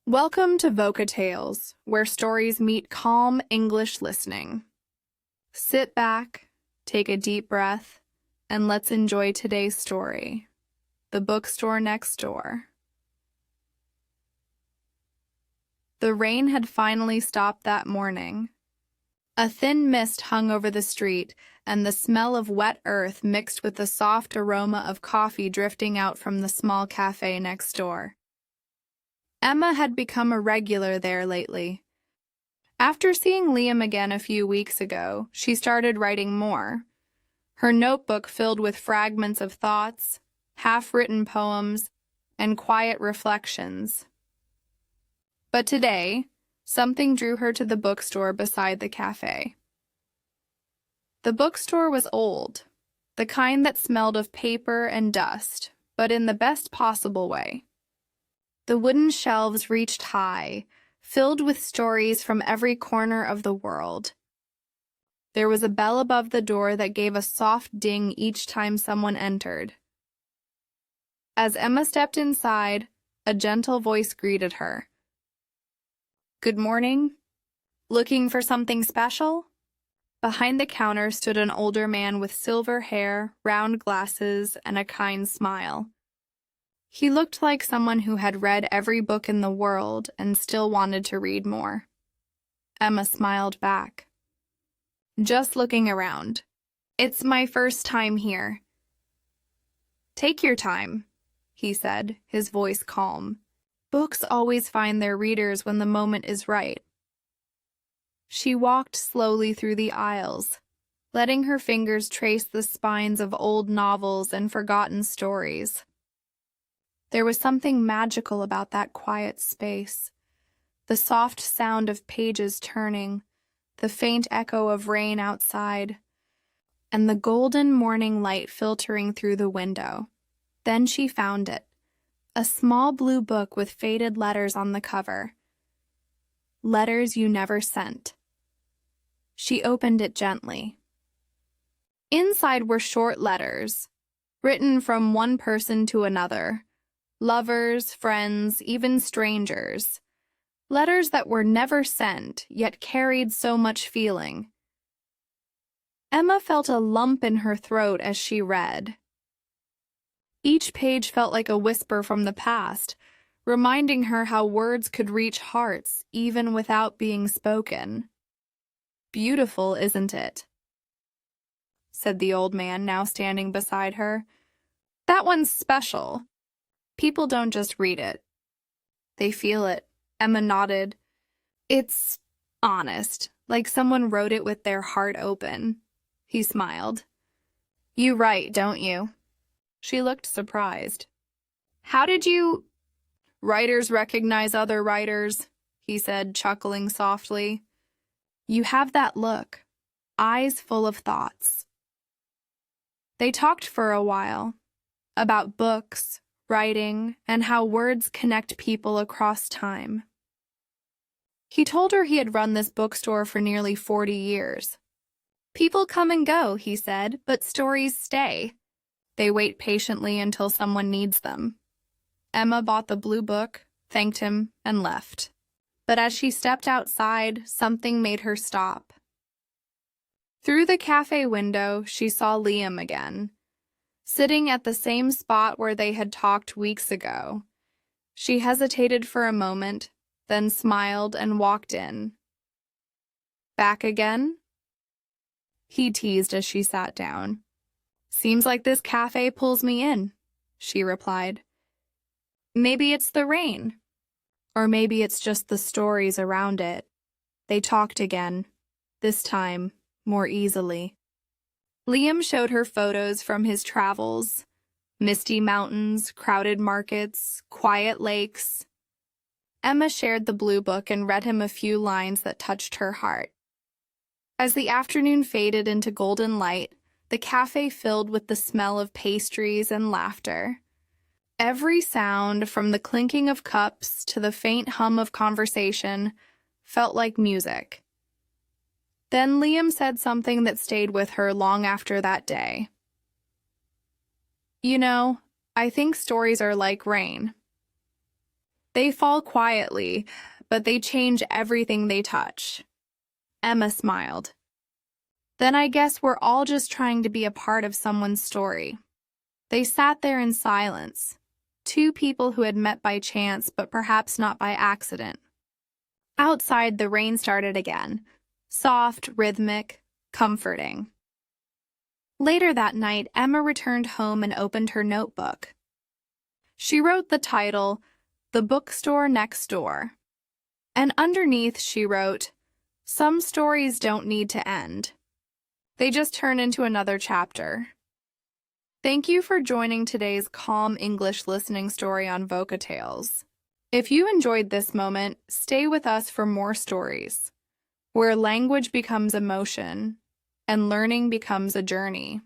Welcome to VocaTales, where stories meet calm English listening. Sit back, take a deep breath, and let's enjoy today's story, The Bookstore Next Door. The rain had finally stopped that morning. A thin mist hung over the street, and the smell of wet earth mixed with the soft aroma of coffee drifting out from the small cafe next door. Emma had become a regular there lately. After seeing Liam again a few weeks ago, she started writing more. Her notebook filled with fragments of thoughts, half-written poems, and quiet reflections. But today, something drew her to the bookstore beside the cafe. The bookstore was old, the kind that smelled of paper and dust, but in the best possible way. The wooden shelves reached high, filled with stories from every corner of the world. There was a bell above the door that gave a soft ding each time someone entered. As Emma stepped inside, a gentle voice greeted her. "Good morning. Looking for something special?" Behind the counter stood an older man with silver hair, round glasses, and a kind smile. He looked like someone who had read every book in the world and still wanted to read more. Emma smiled back. "Just looking around. It's my first time here." "Take your time," he said, his voice calm. "Books always find their readers when the moment is right." She walked slowly through the aisles, letting her fingers trace the spines of old novels and forgotten stories. There was something magical about that quiet space. The soft sound of pages turning, the faint echo of rain outside, and the golden morning light filtering through the window. Then she found it, a small blue book with faded letters on the cover. Letters you never sent. She opened it gently. Inside were short letters, written from one person to another. Lovers, friends, even strangers. Letters that were never sent, yet carried so much feeling. Emma felt a lump in her throat as she read. Each page felt like a whisper from the past, reminding her how words could reach hearts even without being spoken. "Beautiful, isn't it?" said the old man, now standing beside her. "That one's special. People don't just read it. They feel it." Emma nodded. "It's honest, like someone wrote it with their heart open." He smiled. "You write, don't you?" She looked surprised. "How did you—" "Writers recognize other writers," he said, chuckling softly. "You have that look, eyes full of thoughts." They talked for a while, about books, writing, and how words connect people across time. He told her he had run this bookstore for nearly 40 years. "People come and go," he said, "but stories stay. They wait patiently until someone needs them." Emma bought the blue book, thanked him, and left. But as she stepped outside, something made her stop. Through the cafe window, she saw Liam again, sitting at the same spot where they had talked weeks ago. She hesitated for a moment, then smiled and walked in. "Back again?" he teased as she sat down. "Seems like this cafe pulls me in," she replied. "Maybe it's the rain, or maybe it's just the stories around it." They talked again, this time more easily. Liam showed her photos from his travels, misty mountains, crowded markets, quiet lakes. Emma shared the blue book and read him a few lines that touched her heart. As the afternoon faded into golden light, the cafe filled with the smell of pastries and laughter. Every sound, from the clinking of cups to the faint hum of conversation, felt like music. Then Liam said something that stayed with her long after that day. "You know, I think stories are like rain. They fall quietly, but they change everything they touch. Emma smiled. Then I guess we're all just trying to be a part of someone's story. They sat there in silence, two people who had met by chance but perhaps not by accident. Outside, the rain started again, soft, rhythmic, comforting. Later that night, Emma returned home and opened her notebook. She wrote the title, The Bookstore Next Door. And underneath she wrote, Some stories don't need to end. They just turn into another chapter. Thank you for joining today's calm English listening story on VocaTales. If you enjoyed this moment, stay with us for more stories, where language becomes emotion and learning becomes a journey.